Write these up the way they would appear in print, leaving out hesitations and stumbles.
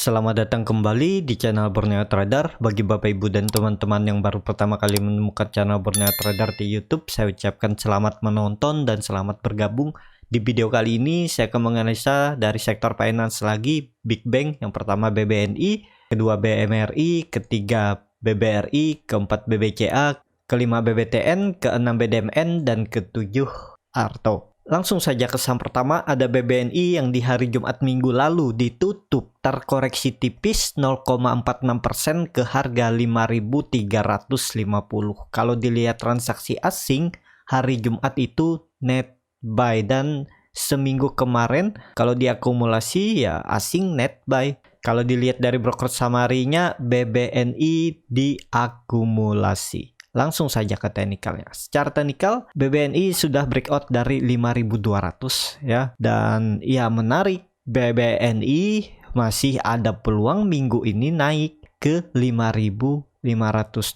Selamat datang kembali di channel Borneo Trader. Bagi Bapak Ibu dan teman-teman yang baru pertama kali menemukan channel Borneo Trader di YouTube, saya ucapkan selamat menonton dan selamat bergabung. Di video kali ini saya akan menganalisa dari sektor finance lagi, Big Bank. Yang pertama BBNI, kedua BMRI, ketiga BBRI, keempat BBCA, kelima BBTN, keenam BDMN, dan ketujuh Arto. Langsung saja ke saham pertama, ada BBNI yang di hari Jumat minggu lalu ditutup terkoreksi tipis 0,46% ke harga 5.350. Kalau dilihat transaksi asing hari Jumat itu net buy, dan seminggu kemarin kalau diakumulasi ya asing net buy. Kalau dilihat dari broker summary-nya, BBNI diakumulasi. Langsung saja ke teknikalnya. Secara teknikal, BBNI sudah breakout dari 5.200 ya. Dan ya menarik, BBNI masih ada peluang minggu ini naik ke 5.500.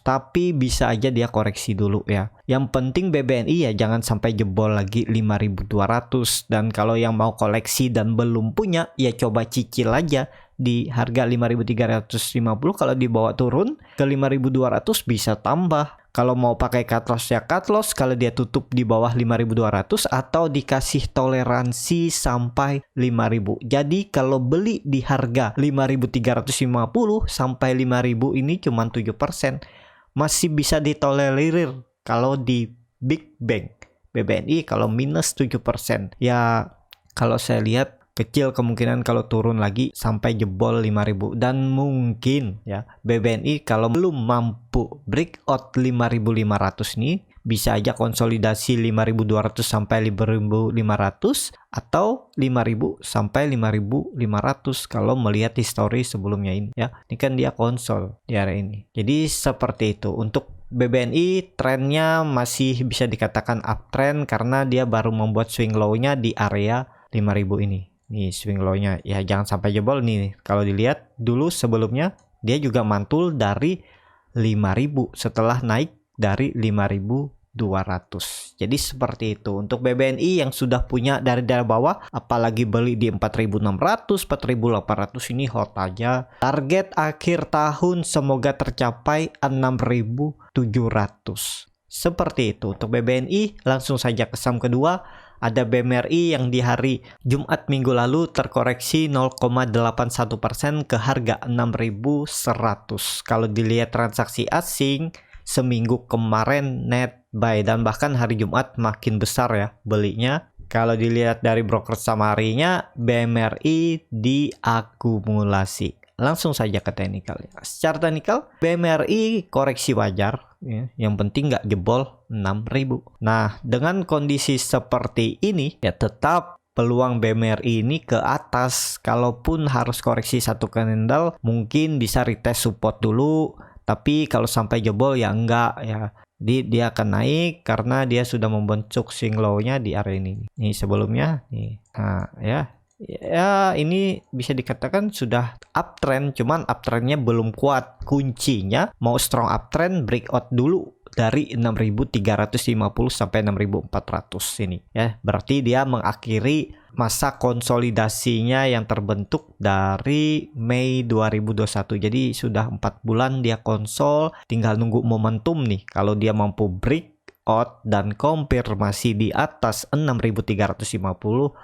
Tapi bisa aja dia koreksi dulu ya. Yang penting BBNI ya jangan sampai jebol lagi 5.200. Dan kalau yang mau koleksi dan belum punya, ya coba cicil aja di harga 5.350. Kalau dibawa turun ke 5.200 bisa tambah. Kalau mau pakai cut loss ya cut loss kalau dia tutup di bawah 5.200, atau dikasih toleransi sampai 5.000. Jadi kalau beli di harga 5.350 sampai 5.000 ini cuma 7%. Masih bisa ditolerir kalau di Big Bank. BBNI kalau minus 7%. Ya kalau saya lihat kecil kemungkinan kalau turun lagi sampai jebol 5.000. Dan mungkin ya BBNI kalau belum mampu breakout 5.500 nih, bisa aja konsolidasi 5.200 sampai 5.500 atau 5.000 sampai 5.500 kalau melihat histori sebelumnya ini ya. Ini kan dia konsol di area ini. Jadi seperti itu. Untuk BBNI trennya masih bisa dikatakan uptrend karena dia baru membuat swing low-nya di area 5.000 ini. Nih swing low-nya ya jangan sampai jebol nih. Kalau dilihat dulu sebelumnya dia juga mantul dari 5.000 setelah naik dari 5.200. Jadi seperti itu untuk BBNI yang sudah punya dari daerah bawah, apalagi beli di 4.600, 4.800 ini hot aja. Target akhir tahun semoga tercapai 6.700. Seperti itu untuk BBNI. Langsung saja ke saham kedua, ada BMRI yang di hari Jumat minggu lalu terkoreksi 0,81% ke harga 6.100. Kalau dilihat transaksi asing seminggu kemarin net buy, dan bahkan hari Jumat makin besar ya belinya. Kalau dilihat dari broker summary-nya, BMRI diakumulasi. Langsung saja ke teknikal. Secara teknikal, BMRI koreksi wajar. Ya. Yang penting nggak jebol 6.000. Nah, dengan kondisi seperti ini, ya tetap peluang BMRI ini ke atas. Kalaupun harus koreksi satu candle, mungkin bisa retest support dulu. Tapi kalau sampai jebol ya enggak ya. Dia akan naik karena dia sudah membentuk swing low-nya di area ini. Nih sebelumnya, nih. Nah, ya ini bisa dikatakan sudah uptrend, cuman uptrendnya belum kuat. Kuncinya mau strong uptrend, breakout dulu dari 6.350 sampai 6.400 ini ya. Berarti dia mengakhiri masa konsolidasinya yang terbentuk dari Mei 2021. Jadi sudah 4 bulan dia konsol, tinggal nunggu momentum nih. Kalau dia mampu break out dan konfirmasi di atas 6.350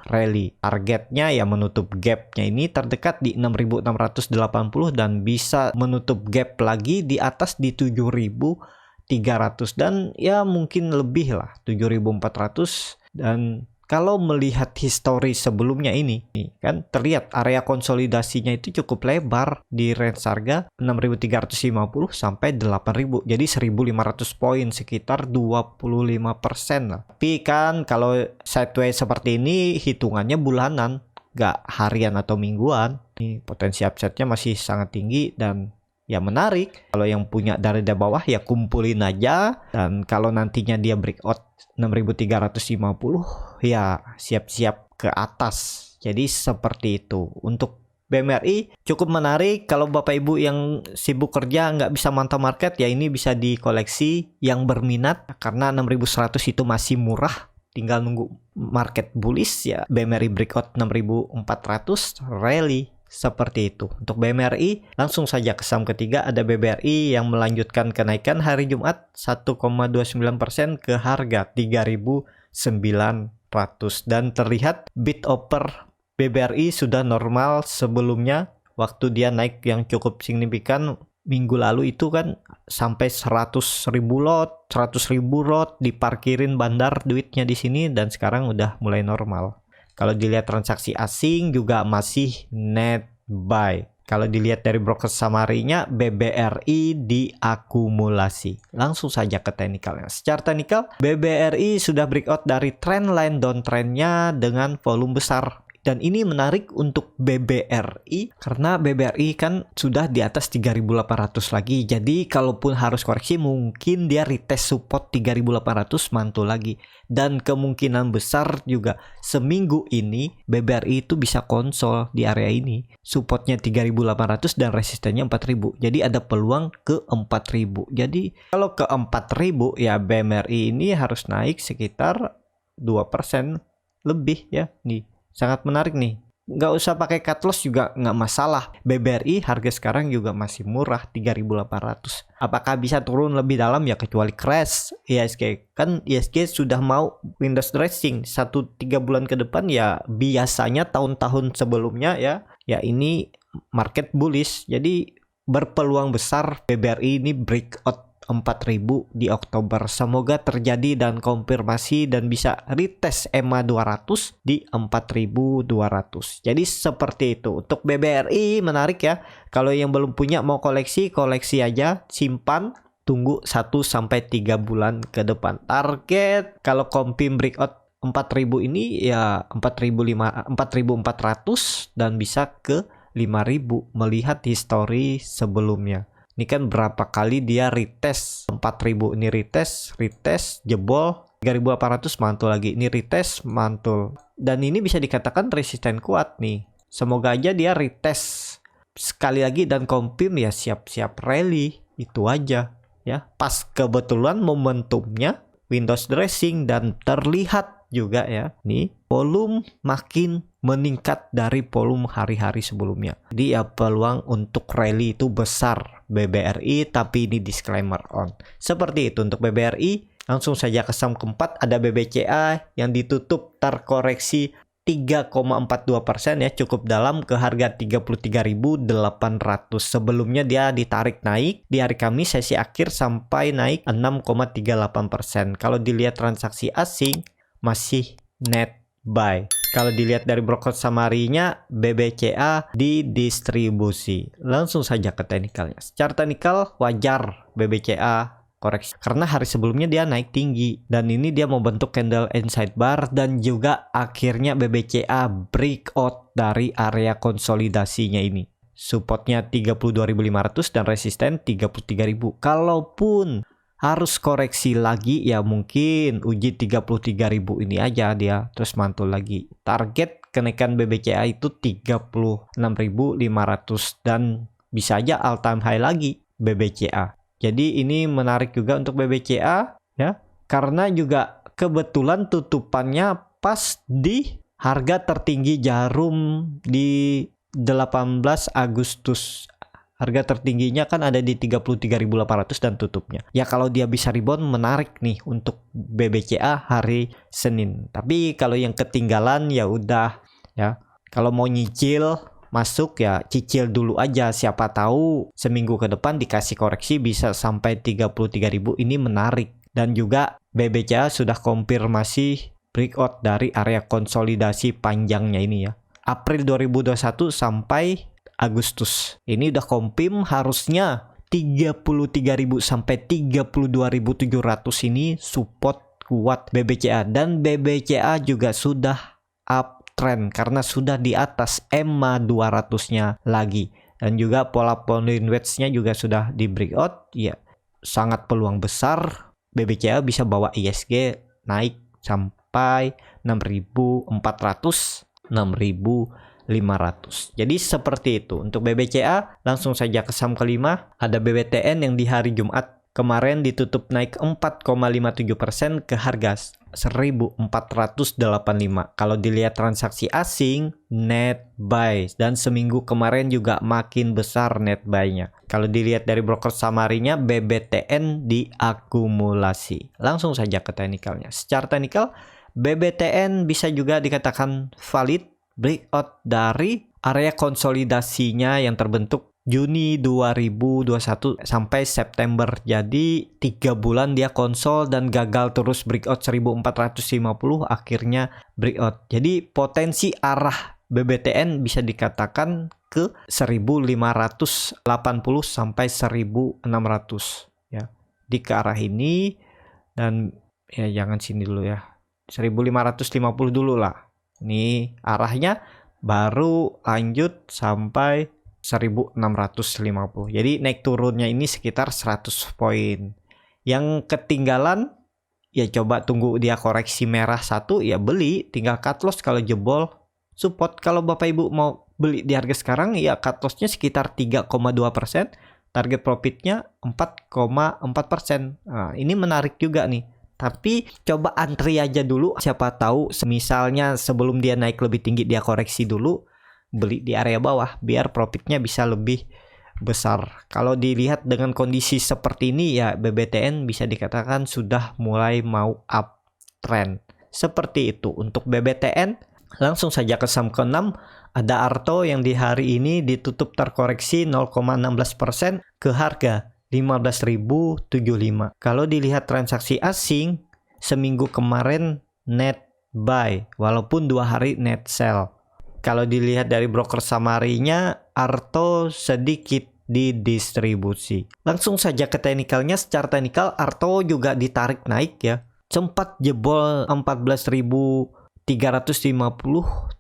rally, targetnya ya menutup gapnya ini terdekat di 6.680 dan bisa menutup gap lagi di atas di 7.300 dan ya mungkin lebih lah 7.400. Dan kalau melihat histori sebelumnya ini nih, kan terlihat area konsolidasinya itu cukup lebar di range harga 6.350 sampai 8.000. Jadi 1.500 poin, sekitar 25% lah. Tapi kan kalau sideways seperti ini hitungannya bulanan, nggak harian atau mingguan. Ini potensi upside-nya masih sangat tinggi dan ya menarik. Kalau yang punya dari bawah ya kumpulin aja, dan kalau nantinya dia breakout 6.350 ya siap-siap ke atas. Jadi seperti itu. Untuk BMRI cukup menarik. Kalau Bapak Ibu yang sibuk kerja nggak bisa mantau market, ya ini bisa dikoleksi yang berminat karena 6.100 itu masih murah. Tinggal nunggu market bullish ya. BMRI breakout 6.400 rally Seperti itu. Untuk BMRI, langsung saja ke saham ketiga ada BBRI yang melanjutkan kenaikan hari Jumat 1,29% ke harga 3.900 dan terlihat bid offer BBRI sudah normal sebelumnya waktu dia naik yang cukup signifikan minggu lalu itu kan sampai 100.000 lot, 100.000 lot diparkirin bandar duitnya di sini dan sekarang udah mulai normal. Kalau dilihat transaksi asing juga masih net buy. Kalau dilihat dari broker summary-nya, BBRI diakumulasi. Langsung saja ke teknikalnya. Secara teknikal, BBRI sudah breakout dari trendline downtrend-nya dengan volume besar. Dan ini menarik untuk BBRI karena BBRI kan sudah di atas 3.800 lagi. Jadi kalaupun harus koreksi mungkin dia retest support 3.800 mantul lagi. Dan kemungkinan besar juga seminggu ini BBRI itu bisa konsol di area ini. Supportnya 3.800 dan resistennya 4.000. Jadi ada peluang ke 4.000. Jadi kalau ke 4.000 ya BMRI ini harus naik sekitar 2% lebih ya nih. Sangat menarik nih. Nggak usah pakai cut loss juga nggak masalah. BBRI harga sekarang juga masih murah 3.800. Apakah bisa turun lebih dalam ya kecuali crash IHSG. Kan IHSG sudah mau Windows dressing 1-3 bulan ke depan ya biasanya tahun-tahun sebelumnya ya ini market bullish. Jadi berpeluang besar BBRI ini breakout 4.000 di Oktober. Semoga terjadi dan konfirmasi dan bisa retest EMA 200 di 4.200. Jadi seperti itu. Untuk BBRI menarik ya. Kalau yang belum punya mau koleksi aja, simpan, tunggu 1-3 bulan ke depan. Target kalau confirm breakout 4.000 ini ya 4.400 dan bisa ke 5.000 melihat histori sebelumnya. Ini kan berapa kali dia retest 4.000 ini retest jebol 3.800 mantul lagi, ini retest mantul, dan ini bisa dikatakan resisten kuat nih. Semoga aja dia retest sekali lagi dan confirm ya siap-siap rally itu aja ya. Pas kebetulan momentumnya Windows dressing dan terlihat juga ya nih volume makin meningkat dari volume hari-hari sebelumnya. Jadi ya peluang untuk rally itu besar BBRI, tapi ini disclaimer on. Seperti itu untuk BBRI. Langsung saja ke saham keempat ada BBCA yang ditutup terkoreksi 3,42% ya, cukup dalam ke harga 33.800. Sebelumnya dia ditarik naik di hari Kamis sesi akhir sampai naik 6,38%. Kalau dilihat transaksi asing masih net buy. Kalau dilihat dari broker summary-nya BBCA didistribusi. Langsung saja ke teknikalnya. Secara teknikal wajar BBCA koreksi karena hari sebelumnya dia naik tinggi dan ini dia mau bentuk candle inside bar dan juga akhirnya BBCA breakout dari area konsolidasinya ini. Supportnya 32.500 dan resisten 33.000. Kalaupun harus koreksi lagi ya mungkin uji 33.000 ini aja dia terus mantul lagi. Target kenaikan BBCA itu 36.500 dan bisa aja all time high lagi BBCA. Jadi ini menarik juga untuk BBCA ya karena juga kebetulan tutupannya pas di harga tertinggi jarum di 18 Agustus. Harga tertingginya kan ada di 33.800 dan tutupnya. Ya kalau dia bisa rebound menarik nih untuk BBCA hari Senin. Tapi kalau yang ketinggalan ya udah ya. Kalau mau nyicil masuk ya cicil dulu aja, siapa tahu seminggu ke depan dikasih koreksi bisa sampai 33.000. Ini menarik. Dan juga BBCA sudah konfirmasi breakout dari area konsolidasi panjangnya ini ya. April 2021 sampai Agustus. Ini udah confirm harusnya 33.000 sampai 32.700 ini support kuat BBCA dan BBCA juga sudah uptrend karena sudah di atas EMA 200-nya lagi dan juga pola Pauling wedge-nya juga sudah di breakout ya. Sangat peluang besar BBCA bisa bawa IHSG naik sampai 6.400 6.500. Jadi seperti itu untuk BBCA. Langsung saja ke saham kelima ada BBTN yang di hari Jumat kemarin ditutup naik 4,57% ke harga 1485. Kalau dilihat transaksi asing, net buy, dan seminggu kemarin juga makin besar net buy-nya. Kalau dilihat dari broker summary-nya, BBTN diakumulasi. Langsung saja ke teknikalnya. Secara teknikal, BBTN bisa juga dikatakan valid breakout dari area konsolidasinya yang terbentuk Juni 2021 sampai September. Jadi 3 bulan dia konsol dan gagal terus breakout 1450, akhirnya breakout. Jadi potensi arah BBTN bisa dikatakan ke 1580 sampai 1600 ya. Di ke arah ini, dan ya jangan sini dulu ya. 1550 dulu lah. Ini arahnya, baru lanjut sampai 1650. Jadi naik turunnya ini sekitar 100 poin. Yang ketinggalan ya coba tunggu dia koreksi merah satu ya beli, tinggal cut loss kalau jebol. Support kalau Bapak Ibu mau beli di harga sekarang ya cut lossnya sekitar 3,2%, target profitnya 4,4%. Nah, ini menarik juga nih. Tapi coba antri aja dulu, siapa tahu misalnya sebelum dia naik lebih tinggi dia koreksi dulu, beli di area bawah biar profitnya bisa lebih besar. Kalau dilihat dengan kondisi seperti ini ya BBTN bisa dikatakan sudah mulai mau uptrend. Seperti itu untuk BBTN. Langsung saja ke saham ke-6, ada Arto yang di hari ini ditutup terkoreksi 0,16% ke harga 15.075. Kalau dilihat transaksi asing seminggu kemarin net buy walaupun 2 hari net sell. Kalau dilihat dari broker summary-nya, Arto sedikit didistribusi. Langsung saja ke teknikalnya. Secara teknikal Arto juga ditarik naik ya. Sempat jebol 14.350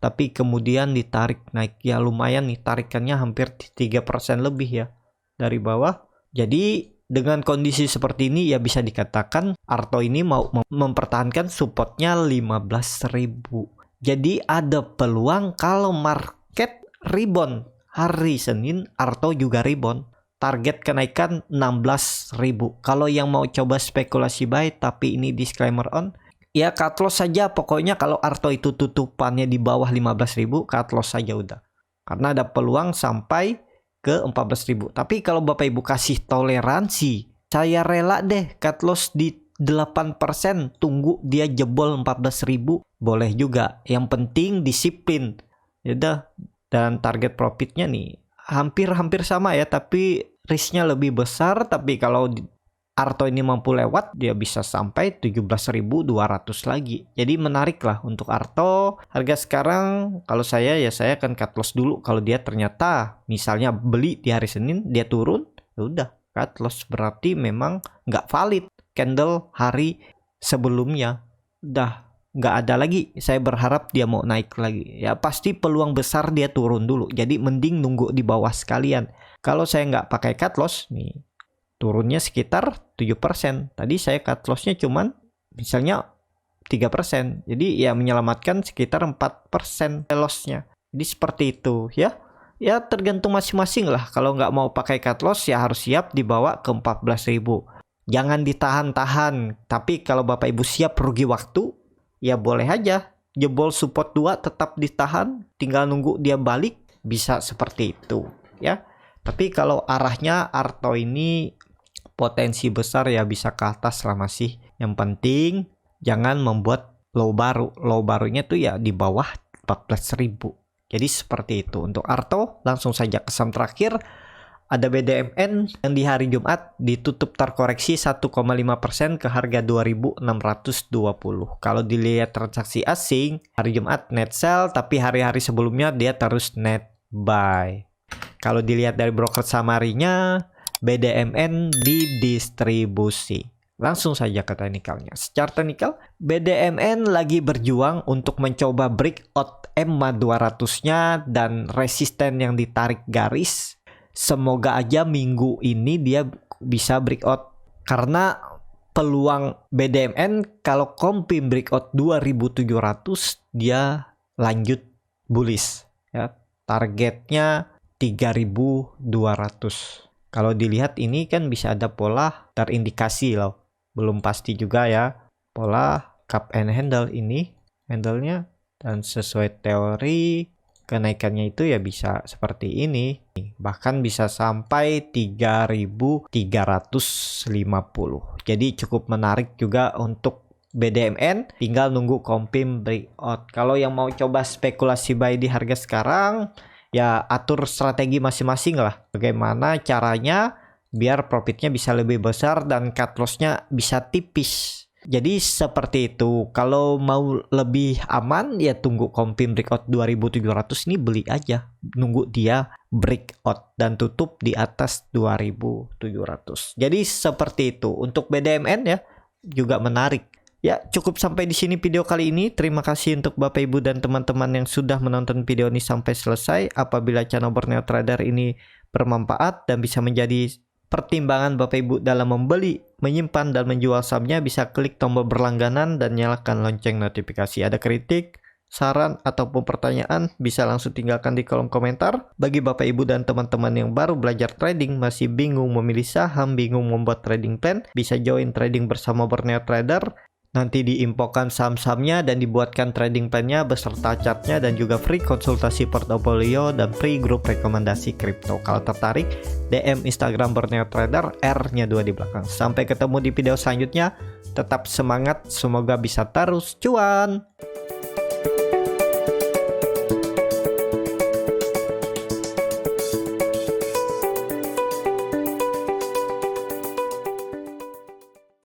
tapi kemudian ditarik naik ya, lumayan nih, tarikannya hampir 3% lebih ya dari bawah. Jadi dengan kondisi seperti ini ya bisa dikatakan Arto ini mau mempertahankan supportnya 15.000. Jadi ada peluang kalau market rebound hari Senin, Arto juga rebound. Target kenaikan 16.000. Kalau yang mau coba spekulasi buy tapi ini disclaimer on, ya cut loss saja. Pokoknya kalau Arto itu tutupannya di bawah 15.000, cut loss saja udah. Karena ada peluang sampai ke 14.000. Tapi kalau Bapak Ibu kasih toleransi, saya rela deh cut loss di 8%, tunggu dia jebol 14.000, boleh juga. Yang penting disiplin. Yaudah, dan target profitnya nih hampir sama ya, tapi risknya lebih besar. Tapi kalau Arto ini mampu lewat, dia bisa sampai 17.200 lagi. Jadi menarik lah untuk Arto. Harga sekarang kalau saya ya saya akan cut loss dulu. Kalau dia ternyata misalnya beli di hari Senin dia turun, ya udah cut loss, berarti memang nggak valid candle hari sebelumnya. Udah nggak ada lagi. Saya berharap dia mau naik lagi. Ya pasti peluang besar dia turun dulu. Jadi mending nunggu di bawah sekalian. Kalau saya nggak pakai cut loss nih, turunnya sekitar 7%. Tadi saya cut lossnya cuman misalnya 3%. Jadi ya menyelamatkan sekitar 4% lossnya. Jadi seperti itu ya. Ya tergantung masing-masing lah. Kalau nggak mau pakai cut loss ya harus siap dibawa ke 14.000. Jangan ditahan-tahan. Tapi kalau Bapak Ibu siap rugi waktu, ya boleh aja. Jebol support 2 tetap ditahan, tinggal nunggu dia balik, bisa seperti itu ya. Tapi kalau arahnya Arto ini potensi besar ya bisa ke atas lah masih. Yang penting jangan membuat low baru. Low barunya tuh ya di bawah 14.000. Jadi seperti itu untuk Arto. Langsung saja ke saham terakhir. Ada BDMN yang di hari Jumat ditutup terkoreksi 1,5% ke harga 2.620. Kalau dilihat transaksi asing, hari Jumat net sell, tapi hari-hari sebelumnya dia terus net buy. Kalau dilihat dari broker summary-nya, BDMN didistribusi. Langsung saja ke teknikalnya. Secara teknikal, BDMN lagi berjuang untuk mencoba breakout EMA 200-nya dan resisten yang ditarik garis. Semoga aja minggu ini dia bisa breakout. Karena peluang BDMN kalau confirm breakout 2.700 dia lanjut bullish ya. Targetnya 3.200. Kalau dilihat ini kan bisa ada pola terindikasi loh. Belum pasti juga ya. Pola cup and handle ini, handle-nya, dan sesuai teori kenaikannya itu ya bisa seperti ini. Bahkan bisa sampai 3.350. Jadi cukup menarik juga untuk BDMN, tinggal nunggu confirm breakout. Kalau yang mau coba spekulasi buy di harga sekarang, ya atur strategi masing-masing lah. Bagaimana caranya biar profitnya bisa lebih besar dan cut loss-nya bisa tipis. Jadi seperti itu. Kalau mau lebih aman ya tunggu confirm breakout 2700 ini, beli aja. Nunggu dia breakout dan tutup di atas 2700. Jadi seperti itu. Untuk BDMN ya juga menarik. Ya, cukup sampai di sini video kali ini. Terima kasih untuk Bapak Ibu dan teman-teman yang sudah menonton video ini sampai selesai. Apabila channel Borneo Trader ini bermanfaat dan bisa menjadi pertimbangan Bapak Ibu dalam membeli, menyimpan, dan menjual sahamnya, bisa klik tombol berlangganan dan nyalakan lonceng notifikasi. Ada kritik, saran, ataupun pertanyaan, bisa langsung tinggalkan di kolom komentar. Bagi Bapak Ibu dan teman-teman yang baru belajar trading, masih bingung memilih saham, bingung membuat trading plan, bisa join trading bersama Borneo Trader. Nanti diinfokan saham-sahamnya dan dibuatkan trading plan-nya beserta chartnya, dan juga free konsultasi portofolio dan free grup rekomendasi kripto. Kalau tertarik, DM Instagram Borneo Trader, R-nya 2 di belakang. Sampai ketemu di video selanjutnya. Tetap semangat, semoga bisa terus cuan.